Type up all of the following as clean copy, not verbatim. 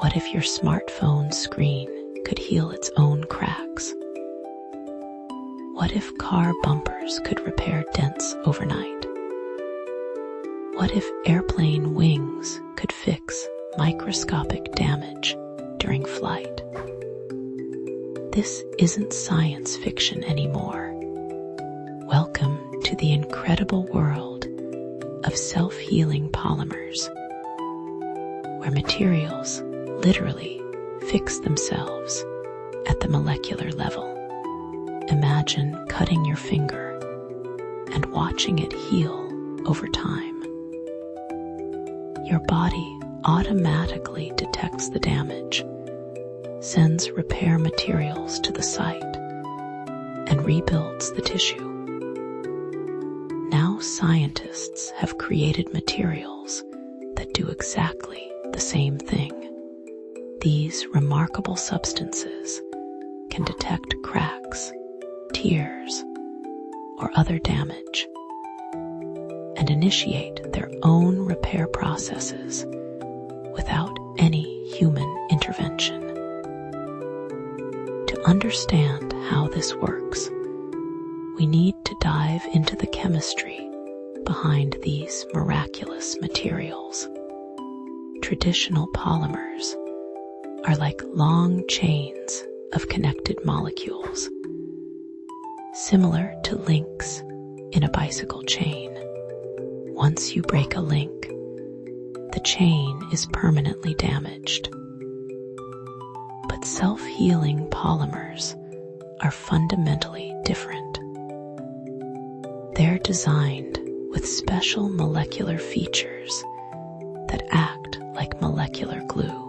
What if your smartphone screen could heal its own cracks? What if car bumpers could repair dents overnight? What if airplane wings could fix microscopic damage during flight? This isn't science fiction anymore. Welcome to the incredible world of self-healing polymers, where materials literally fix themselves at the molecular level. Imagine cutting your finger and watching it heal over time. Your body automatically detects the damage, sends repair materials to the site, and rebuilds the tissue. Now scientists have created materials that do exactly the same thing. These remarkable substances can detect cracks, tears, or other damage, and initiate their own repair processes without any human intervention. To understand how this works, we need to dive into the chemistry behind these miraculous materials. Traditional polymers are like long chains of connected molecules, similar to links in a bicycle chain. Once you break a link, the chain is permanently damaged. But self-healing polymers are fundamentally different. They're designed with special molecular features that act like molecular glue,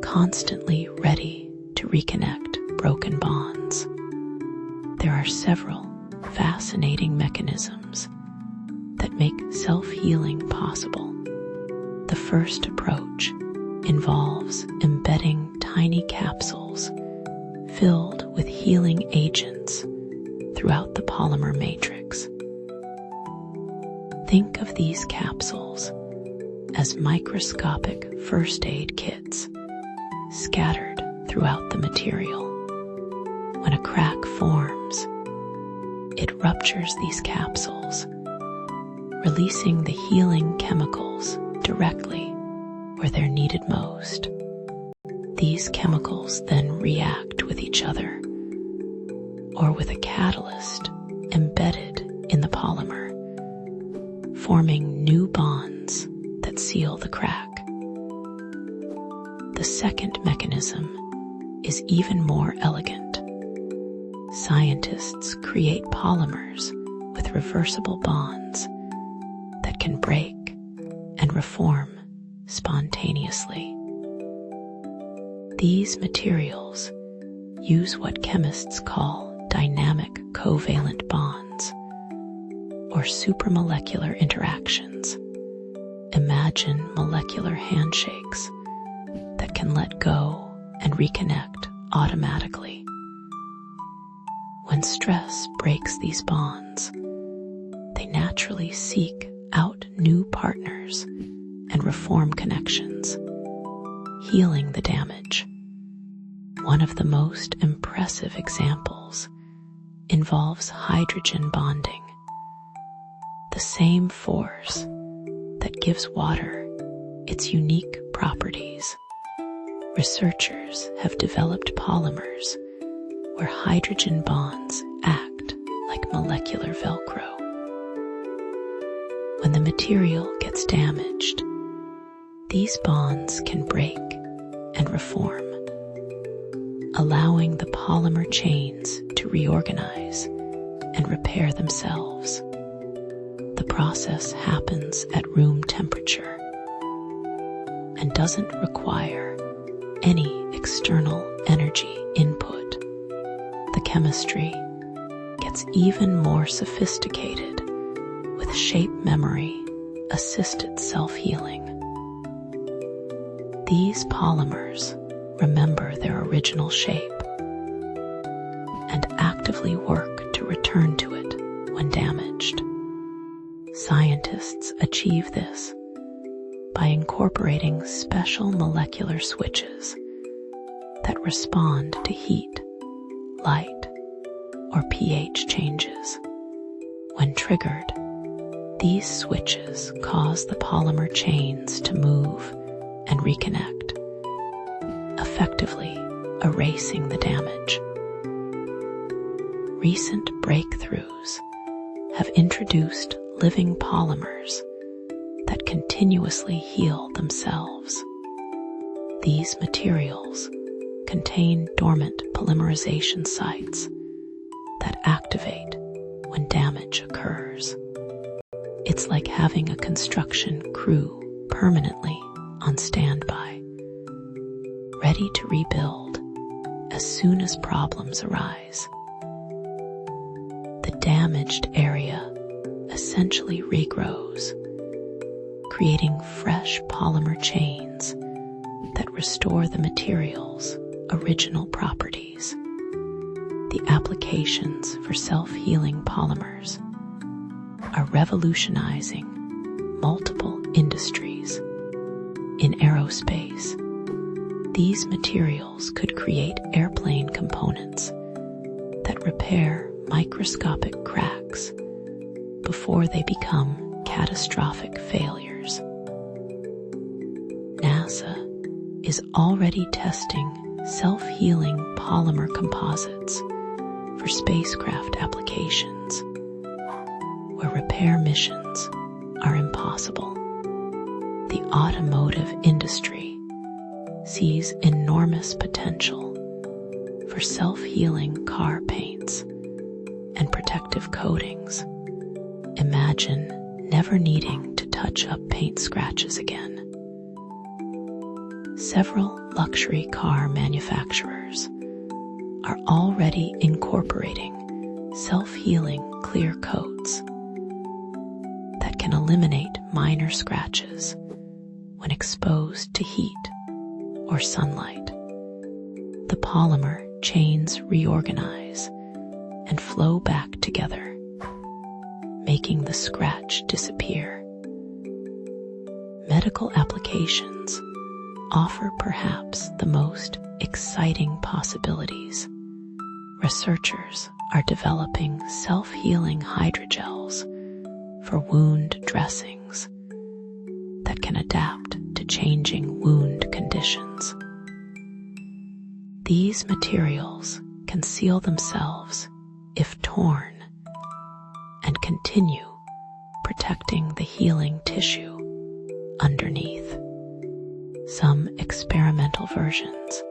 constantly ready to reconnect broken bonds. There are several fascinating mechanisms that make self-healing possible. The first approach involves embedding tiny capsules filled with healing agents throughout the polymer matrix. Think of these capsules as microscopic first aid kits scattered throughout the material. When a crack forms, it ruptures these capsules, releasing the healing chemicals directly where they're needed most. These chemicals then react with each other or with a catalyst embedded in the polymer, forming new bonds that seal the crack. The second mechanism is even more elegant. Scientists create polymers with reversible bonds that can break and reform spontaneously. These materials use what chemists call dynamic covalent bonds, or supramolecular interactions. Imagine molecular handshakes that can let go and reconnect automatically. When stress breaks these bonds, they naturally seek out new partners and reform connections, healing the damage. One of the most impressive examples involves hydrogen bonding, the same force that gives water its unique properties. Researchers have developed polymers where hydrogen bonds act like molecular Velcro. When the material gets damaged, these bonds can break and reform, allowing the polymer chains to reorganize and repair themselves. The process happens at room temperature and doesn't require any external energy input. The chemistry gets even more sophisticated with shape memory assisted self-healing. These polymers remember their original shape and actively work to return to it when damaged. Scientists achieve this by incorporating special molecular switches that respond to heat, light, or pH changes. When triggered, these switches cause the polymer chains to move and reconnect, effectively erasing the damage. Recent breakthroughs have introduced living polymers that continuously heal themselves. These materials contain dormant polymerization sites that activate when damage occurs. It's like having a construction crew permanently on standby, ready to rebuild as soon as problems arise. The damaged area essentially regrows, creating fresh polymer chains that restore the material's original properties. The applications for self-healing polymers are revolutionizing multiple industries. In aerospace, these materials could create airplane components that repair microscopic cracks before they become catastrophic failures. NASA is already testing self-healing polymer composites for spacecraft applications where repair missions are impossible. The automotive industry sees enormous potential for self-healing car paints and protective coatings. Imagine never needing to touch up paint scratches again. Several luxury car manufacturers are already incorporating self-healing clear coats that can eliminate minor scratches when exposed to heat or sunlight. The polymer chains reorganize and flow back together, making the scratch disappear. Medical applications offer perhaps the most exciting possibilities. Researchers are developing self-healing hydrogels for wound dressings that can adapt to changing wound conditions. These materials can seal themselves if torn and continue protecting the healing tissue underneath. Some experimental versions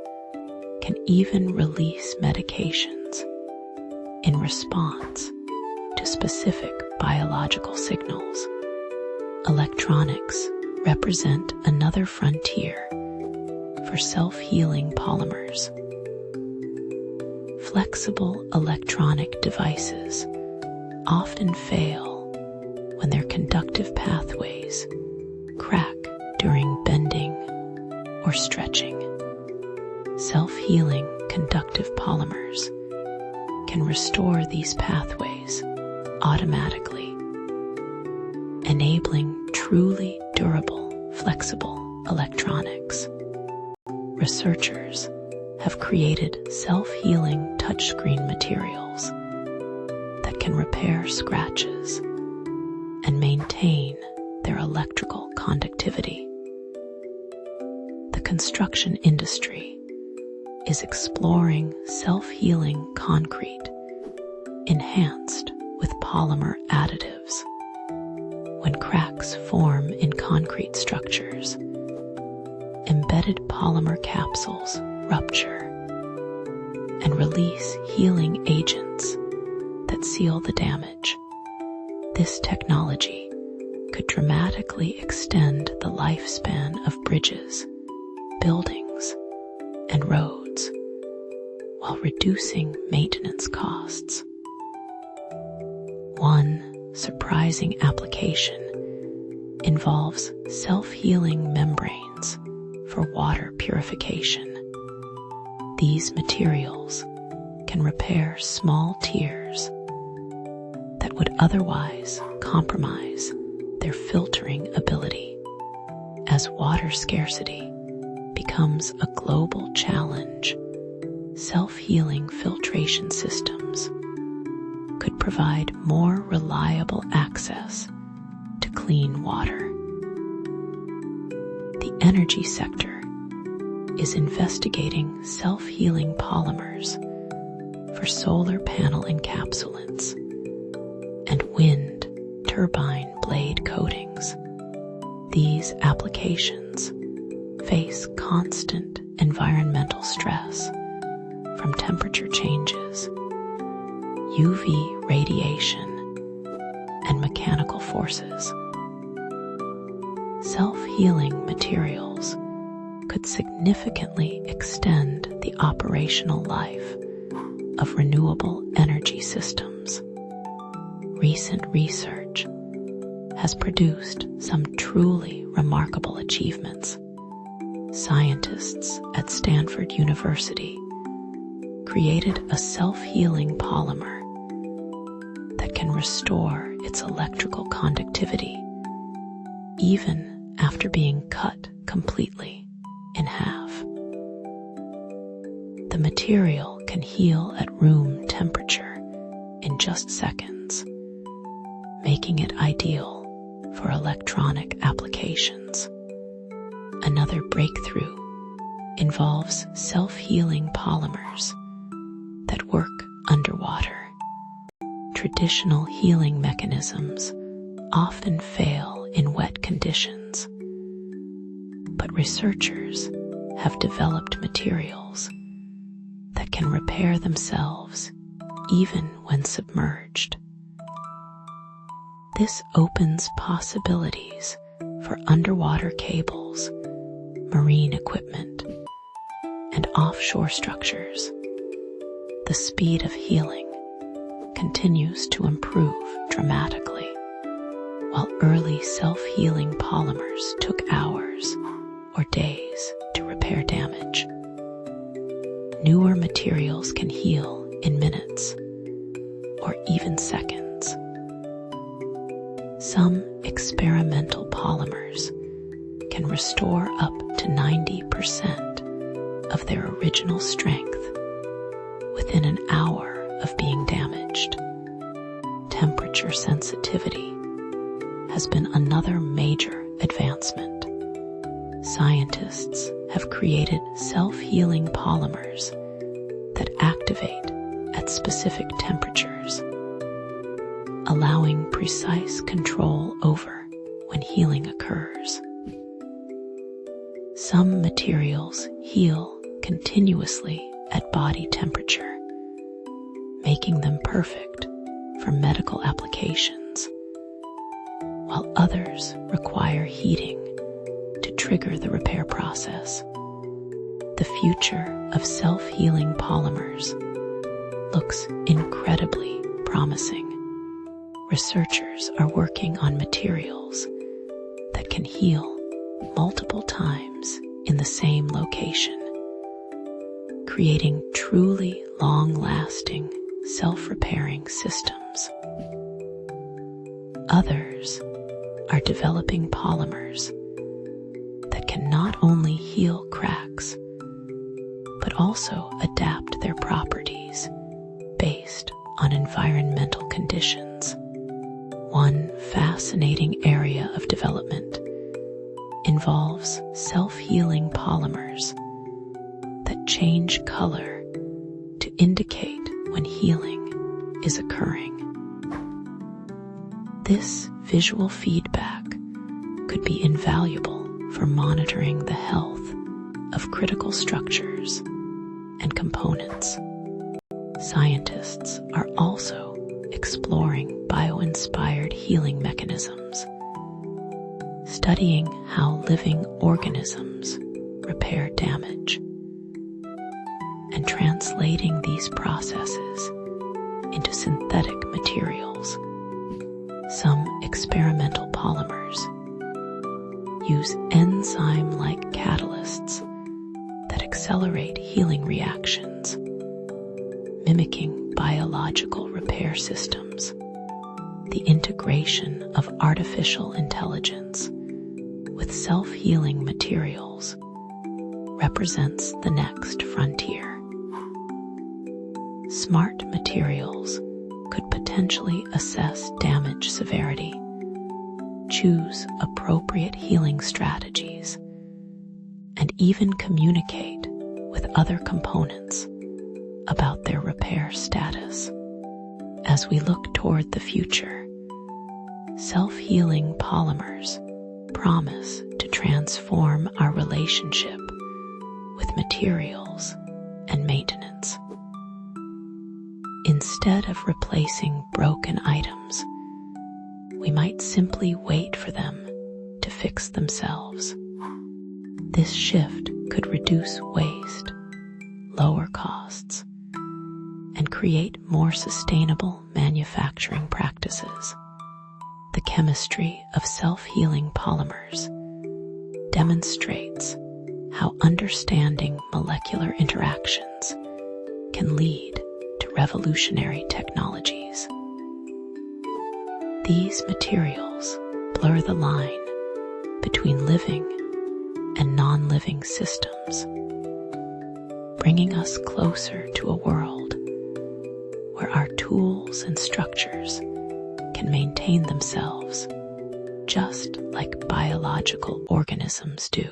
can even release medications in response to specific biological signals. Electronics represent another frontier for self-healing polymers. Flexible electronic devices often fail when their conductive pathways crack during bending or stretching. Self-healing conductive polymers can restore these pathways automatically, enabling truly durable, flexible electronics. Researchers have created self-healing touchscreen materials that can repair scratches and maintain their electrical conductivity. The construction industry is exploring self-healing concrete enhanced with polymer additives. When cracks form in concrete structures, embedded polymer capsules rupture and release healing agents that seal the damage. This technology could dramatically extend the lifespan of bridges, buildings, and roads, while reducing maintenance costs. One surprising application involves self-healing membranes for water purification. These materials can repair small tears that would otherwise compromise their filtering ability, As water scarcity becomes a global challenge, self-healing filtration systems could provide more reliable access to clean water. The energy sector is investigating self-healing polymers for solar panel encapsulants and wind turbine blade coatings. These applications face constant environmental stress from temperature changes, UV radiation, and mechanical forces. Self-healing materials could significantly extend the operational life of renewable energy systems. Recent research has produced some truly remarkable achievements. Scientists at Stanford University created a self-healing polymer that can restore its electrical conductivity even after being cut completely in half. The material can heal at room temperature in just seconds, making it ideal for electronic applications. Another breakthrough involves self-healing polymers that work underwater. Traditional healing mechanisms often fail in wet conditions, but researchers have developed materials that can repair themselves even when submerged. This opens possibilities for underwater cables, marine equipment, and offshore structures. The speed of healing continues to improve dramatically. While early self-healing polymers took hours or days to repair damage, newer materials can heal in minutes or even seconds. Some experimental polymers can restore up to 90% of their original strength within an hour of being damaged. Temperature sensitivity has been another major advancement. Scientists have created self-healing polymers that activate at specific temperatures, allowing precise control over when healing occurs. Some materials heal continuously at body temperature, making them perfect for medical applications, while others require heating to trigger the repair process. The future of self-healing polymers looks incredibly promising. Researchers are working on materials that can heal multiple times in the same location, creating truly long-lasting, self-repairing systems. Others are developing polymers that can not only heal cracks, but also adapt their properties based on environmental conditions. One fascinating area of development involves self-healing polymers that change color to indicate when healing is occurring. This visual feedback could be invaluable for monitoring the health of critical structures and components. Scientists are also exploring bio-inspired healing mechanisms, studying how living organisms repair damage, and translating these processes into synthetic materials. Some experimental polymers use enzyme-like catalysts that accelerate healing reactions, mimicking biological repair systems. The integration of artificial intelligence with self-healing materials represents the next frontier. Smart materials could potentially assess damage severity, choose appropriate healing strategies, and even communicate with other components about their repair status. As we look toward the future, self-healing polymers promise to transform our relationship with materials and maintenance. Instead of replacing broken items, we might simply wait for them to fix themselves. This shift could reduce waste, lower costs, and create more sustainable manufacturing practices. The chemistry of self-healing polymers demonstrates how understanding molecular interactions can lead to revolutionary technologies. These materials blur the line between living and non-living systems, bringing us closer to a world where our tools and structures can maintain themselves just like biological organisms do.